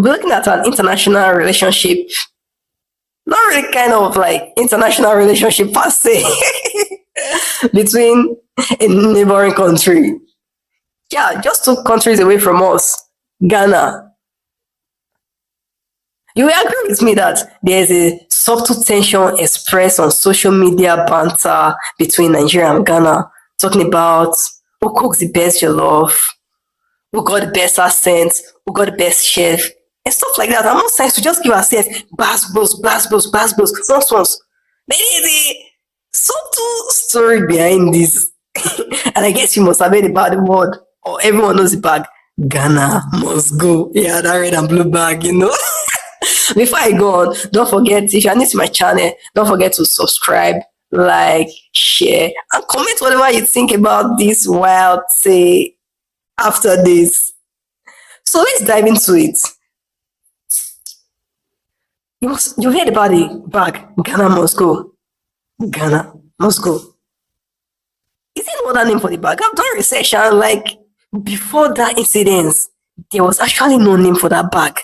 we're looking at an international relationship, not really kind of like international relationship per se, between a neighboring country. Yeah, just 2 countries away from us, Ghana. You will agree with me that there's a subtle tension expressed on social media banter between Nigeria and Ghana, talking about who cooks the best jollof, who got the best accent, who got the best chef, and stuff like that. And most times we just give ourselves bass, once. There is a subtle story behind this. And I guess you must have heard about the word, or everyone knows the bag. Ghana must go. Yeah, that red and blue bag, you know. Before I go on, don't forget, if you're new to my channel, don't forget to subscribe, like, share, and comment whatever you think about this wild say after this. So let's dive into it. You heard about the bag, Ghana must go. Ghana must go. Is there no other name for the bag? I've done research and like before that incident, there was actually no name for that bag.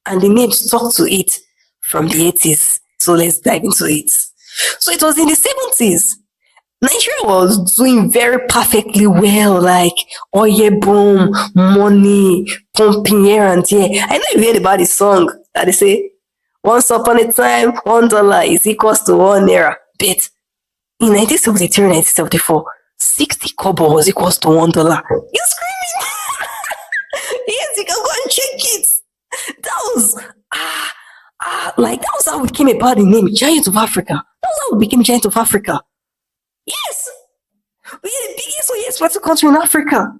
And the name stuck to it from the 80s. So let's dive into it. So it was in the 70s. Nigeria was doing very perfectly well, like oil boom, money, pumping here and there. I know you heard about the song that they say, once upon a time, $1 is equals to 1 naira. But in 1973, 1974, 60 kobo was equals to $1. You're screaming! Yes, you can go and check it. That was like that was how we came about the name Giant of Africa. That was how we became Giant of Africa. Yes, we are the biggest oil exporting country in Africa.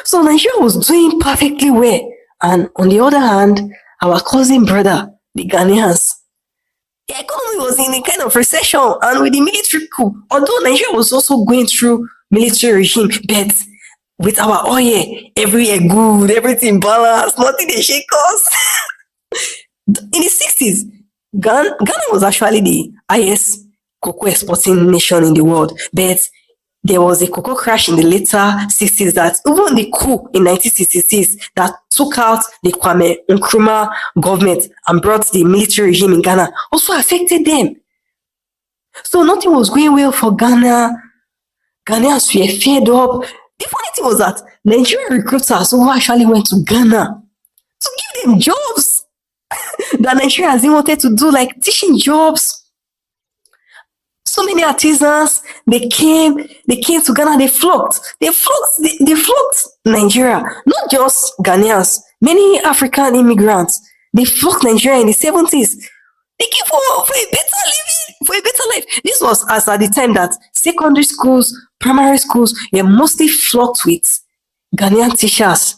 So Nigeria was doing perfectly well, and on the other hand, our cousin brother, the Ghanaians, the economy was in a kind of recession, and with the military coup, although Nigeria was also going through military regime, but with our oil, everywhere good, everything balanced, nothing they shake us. In the 60s, Ghana was actually the highest cocoa exporting nation in the world, but there was a cocoa crash in the later 60s that even the coup in 1966 that took out the Kwame Nkrumah government and brought the military regime in Ghana also affected them. So nothing was going well for Ghana. Ghanaians were fed up. The funny thing was that Nigerian recruiters who actually went to Ghana to give them jobs that Nigerians wanted to do, like teaching jobs. So many artisans, they came to Ghana, they flocked Nigeria. Not just Ghanaians, many African immigrants, they flocked Nigeria in the 70s. They came for a better living, for a better life. This was as at the time that secondary schools, primary schools were mostly flocked with Ghanaian teachers.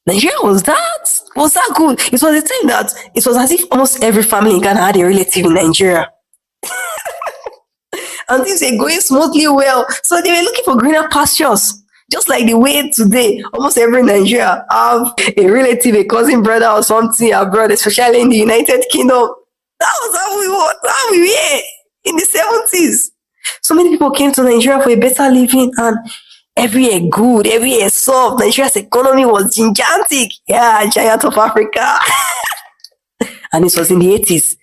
Nigeria was that good. It was the time that it was as if almost every family in Ghana had a relative in Nigeria. And things were going smoothly well. So they were looking for greener pastures. Just like the way today, almost every Nigeria have a relative, a cousin brother or something abroad, especially in the United Kingdom. That was how we were in the 70s. So many people came to Nigeria for a better living, and everywhere good, everywhere soft. Nigeria's economy was gigantic. Yeah, Giant of Africa. And it was in the 80s.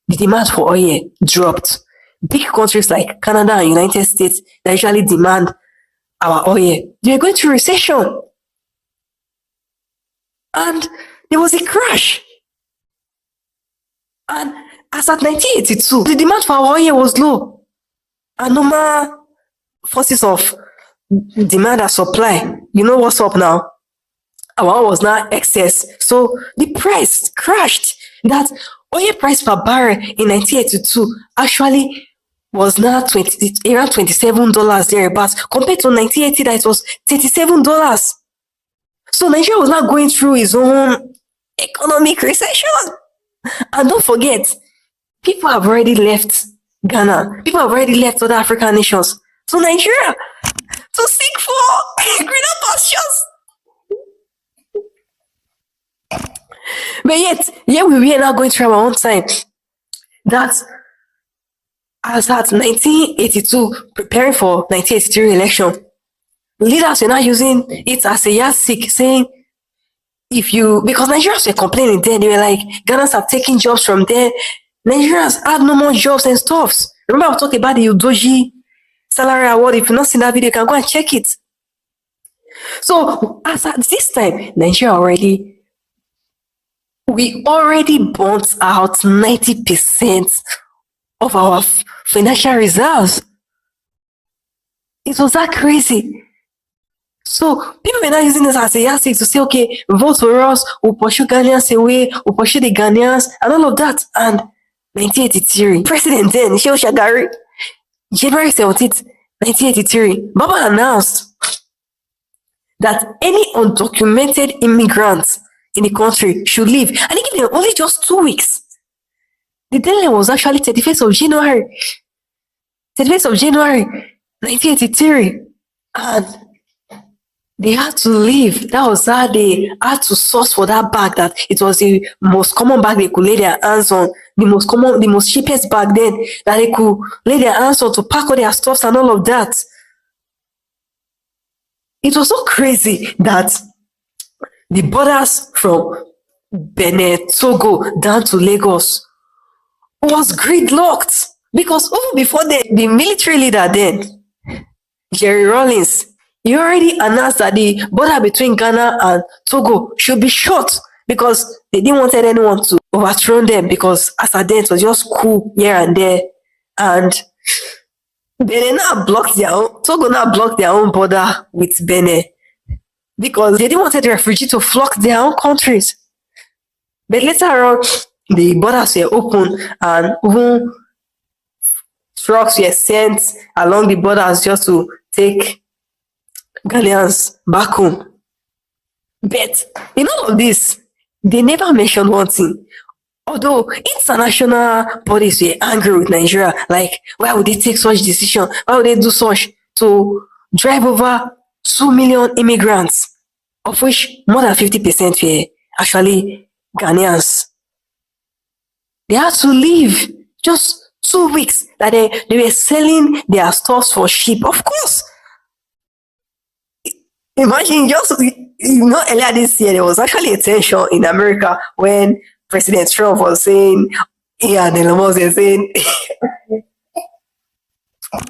The demand for oil dropped. Big countries like Canada and United States that usually demand our oil, they were going through recession. And there was a crash. And as at 1982, the demand for our oil was low. And normal forces of demand and supply, you know what's up now? Our oil was now excess. So the price crashed. That oil price per barrel in 1982 actually was now around $27 thereabouts, compared to 1980 that it was $37. So Nigeria was now going through its own economic recession. And don't forget, people have already left Ghana. People have already left other African nations. So Nigeria to seek for greener pastures. But yet, we are now going through our own time. That's as at 1982, preparing for 1983 election, leaders were now using it as a yardstick, saying if you, because Nigerians were complaining then, they were like, Ghanaians are taking jobs from there. Nigerians had no more jobs and stuffs. Remember, I talked about the Udoji salary award. If you've not seen that video, you can go and check it. So, as at this time, we already burnt out 90% of our financial reserves. It was that crazy. So people were not using this as a yardstick to say, okay, vote for us, we'll pursue Ghanaians away, we'll pursue the Ghanaians, and all of that. And 1983, President then, Shehu Shagari, January 17th, 1983, Baba announced that any undocumented immigrants in the country should leave. And he gave them only just 2 weeks. The deadline was actually 31st of January. 31st of January, 1983. And they had to leave. That was how they had to source for that bag, that it was the most common bag they could lay their hands on, the most cheapest bag then that they could lay their hands on to pack all their stuffs and all of that. It was so crazy that the borders from Benin, Togo, down to Lagos was gridlocked. Because even before the military leader then, Jerry Rawlings, he already announced that the border between Ghana and Togo should be shut because they didn't want anyone to overthrow them, because as a then it was just cool here and there. And Togo now blocked their own border with Benin because they didn't want the refugees to flock their own countries. But later on, the borders were open and even trucks were sent along the borders just to take Ghanaians back home. But in all of this, they never mentioned one thing. Although international bodies were angry with Nigeria, like, why would they take such decision? Why would they do such to drive over 2 million immigrants, of which more than 50% were actually Ghanaians? They had to leave just 2 weeks that they were selling their stuffs for cheap. Of course. Imagine earlier this year, there was actually a tension in America when President Trump was saying, yeah, the Lamont were saying,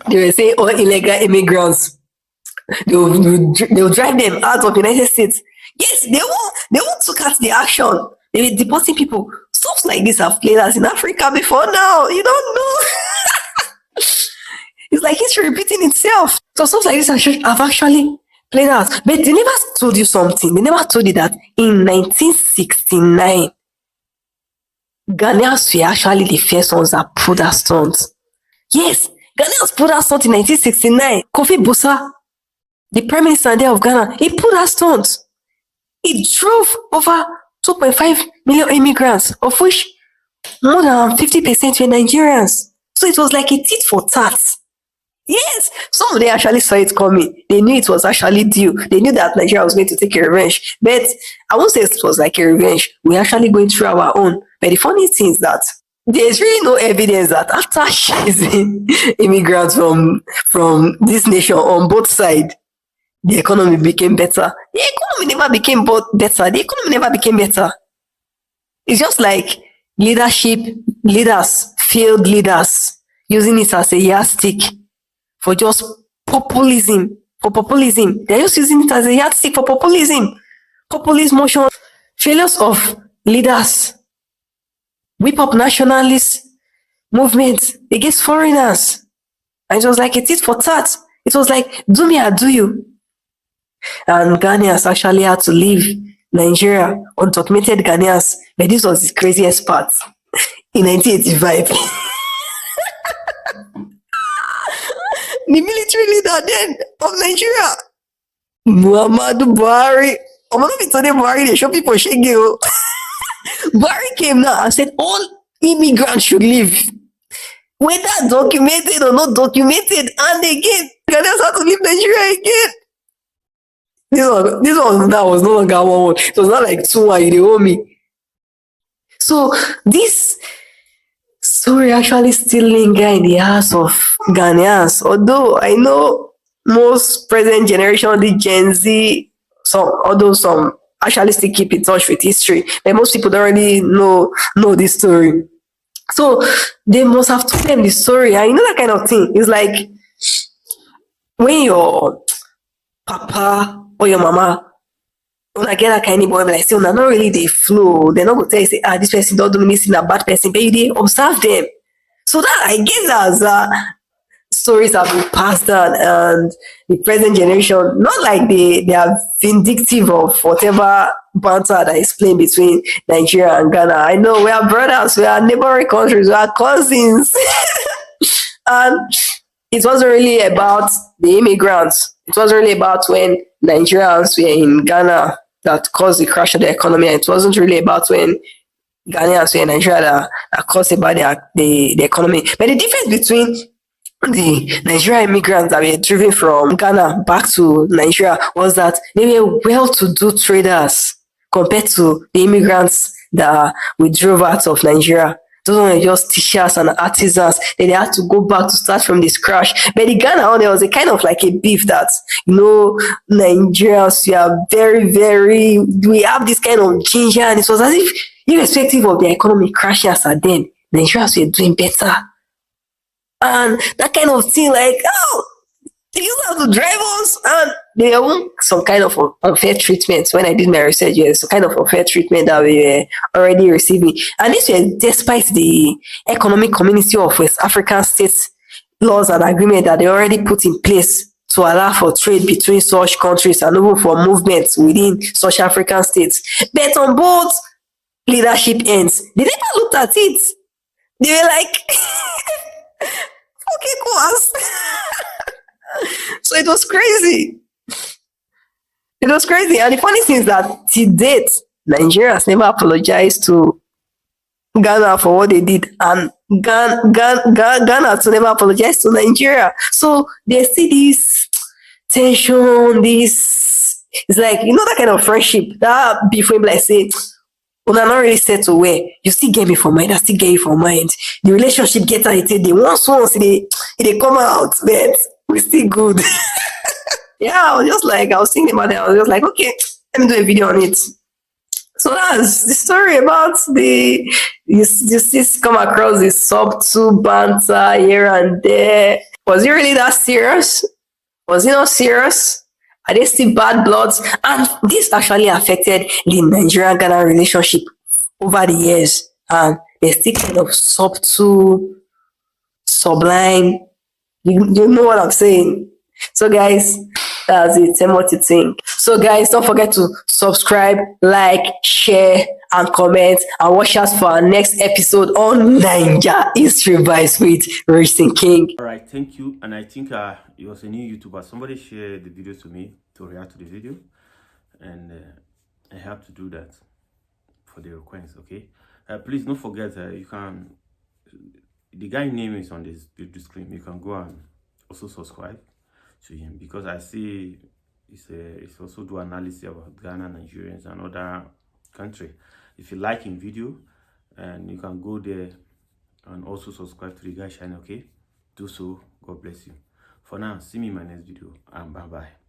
they were saying all illegal immigrants, they'll drive them out of the United States. Yes, they won't took out the action. They were deporting people. Stuff like this have played out in Africa before now. You don't know. It's like history repeating itself. So stuff like this have actually played out. But they never told you something. They never told you that in 1969, Ghanaians were actually the first ones that pulled that stunt. Yes, Ghanaians pulled that stunt in 1969. Kofi Busa, the Prime Minister of Ghana, he pulled that stunt. He drove over 2.5 million immigrants, of which more than 50% were Nigerians. So it was like a tit for tat. Yes, some of them actually saw it coming. They knew it was actually due. They knew that Nigeria was going to take a revenge. But I won't say it was like a revenge. We're actually going through our own. But the funny thing is that there's really no evidence that after chasing immigrants from this nation on both sides, the economy became better. The economy never became better. The economy never became better. It's just like failed leaders, using it as a yardstick for just populism. They're just using it as a yardstick for populism. Populist motion. Failures of leaders whip up nationalist movements against foreigners. And it was like a tit for tat. It was like, do me, I do you. And Ghanaians actually had to leave Nigeria, undocumented Ghanaians. But this was the craziest part. In 1985, the military leader then of Nigeria, Muhammadu Buhari, I'm not be today Buhari, they show people shaggy. Buhari came now and said all immigrants should leave, whether documented or not documented. And again, Ghanaians had to leave Nigeria again. This one now was no longer one. It was not like 2-1, they owe me. So this story actually still linger in the hearts of Ghanaians. Although I know most present generation, the Gen Z, some although some actually still keep in touch with history, but most people don't really know this story. So they must have told them the story, and you know that kind of thing. It's like when your papa or your mama when I get that kind of boy, like say, not really they flow. They're not gonna tell you say, this person don't do me a bad person, but you they observe them. So that I guess as stories have been passed down, and the present generation, not like they are vindictive of whatever banter that is playing between Nigeria and Ghana. I know we are brothers, we are neighboring countries, we are cousins. And it wasn't really about the immigrants. It wasn't really about when Nigerians were in Ghana that caused the crash of the economy. It wasn't really about when Ghanaians were in Nigeria that caused about the economy. But the difference between the Nigerian immigrants that were driven from Ghana back to Nigeria was that they were well-to-do traders compared to the immigrants that we drove out of Nigeria. Those were just teachers and artisans. Then they had to go back to start from the scratch. But the Ghana one, there was a kind of like a beef that, Nigerians, we are very, very, we have this kind of ginger. And it was as if, irrespective of the economy crashing as at then, Nigerians were doing better. And that kind of thing, like, they used to have to drive us, and there were some kind of unfair treatment when I did my research. Yes, some kind of unfair treatment that we were already receiving, and this was despite the economic community of West African states laws and agreement that they already put in place to allow for trade between such countries and even for movements within such African states. But on both leadership ends, they never looked at it. They were like, okay, cool. So it was crazy. It was crazy. And the funny thing is that to date, Nigeria has never apologized to Ghana for what they did. And Ghana has never apologized to Nigeria. So they see this tension, this, it's like, that kind of friendship, that before like say, when I'm not really set to where you still get me for mind, I still get you for mind. The relationship gets irritated. They once they come out, but we still good. Yeah, I was thinking about it. I was just like, okay, let me do a video on it. So that's the story about you just come across this subtle banter here and there. Was it really that serious? Was it not serious? Are they still bad bloods? And this actually affected the Nigerian-Ghana relationship over the years. And they still kind of subtle, sublime. You know what I'm saying? So guys, that's it. Tell me what you think. So guys, don't forget to subscribe, like, share, and comment, and watch us for our next episode on Niger History Bites with Racing King. All right, thank you. And I think it was a new YouTuber. Somebody shared the video to me to react to the video, and I have to do that for the request. Okay, please don't forget you can. The guy name is on the screen. You can go and also subscribe to him, because I see it's also do analysis about Ghana, Nigerians, and other country. If you like in video, and you can go there and also subscribe to the guy channel. Okay, do so. God bless you. For now, see me in my next video, and bye bye.